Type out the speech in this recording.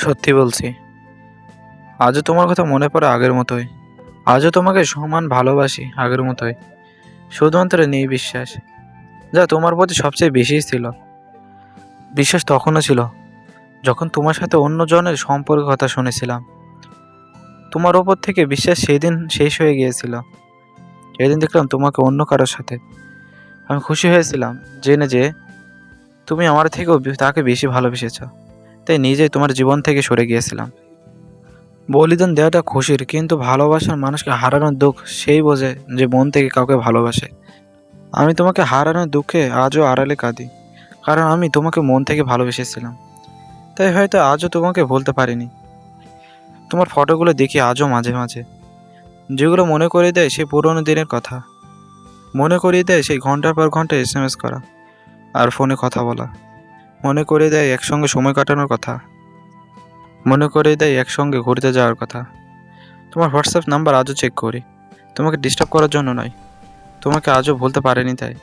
সত্যি বলছি, আজও তোমার কথা মনে পড়ে আগের মতোই। আজও তোমাকে সমান ভালোবাসি আগের মতোই। শুধুমাত্র নেই বিশ্বাস, যা তোমার প্রতি সবচেয়ে বেশি ছিল। বিশ্বাস তখনও ছিল যখন তোমার সাথে অন্যজনের সম্পর্কের কথা শুনেছিলাম। তোমার ওপর থেকে বিশ্বাস সেদিন শেষ হয়ে গিয়েছিল। সেদিন দেখলাম তোমাকে অন্য কারোর সাথে। আমি খুশি হয়েছিলাম জেনে যে তুমি আমার থেকেও তাকে বেশি ভালোবেসেছ। তাই নিজেই তোমার জীবন থেকে সরে গিয়েছিলাম। বলিদান দেওয়াটা খুশির, কিন্তু ভালোবাসার মানুষকে হারানোর দুঃখ সেই বোঝে যে মন থেকে কাউকে ভালোবাসে। আমি তোমাকে হারানোর দুঃখে আজও আড়ালে কাঁদি, কারণ আমি তোমাকে মন থেকে ভালোবেসেছিলাম। তাই হয়তো আজও তোমাকে ভুলতে পারিনি। তোমার ফটোগুলো দেখি আজও মাঝে মাঝে, যেগুলো মনে করিয়ে দেয় সেই পুরোনো দিনের কথা। মনে করিয়ে দেয় সেই ঘন্টার পর ঘন্টা এসএমএস করা আর ফোনে কথা বলা। মনে করিয়ে দেয় একসঙ্গে সময় কাটানোর কথা। মনে করিয়ে দেয় একসঙ্গে ঘুরতে যাওয়ার কথা। তোমার হোয়াটসঅ্যাপ নাম্বার আজও চেক করি, তোমাকে ডিস্টার্ব করার জন্য নয়, তোমাকে আজও ভুলতে পারিনি তাই।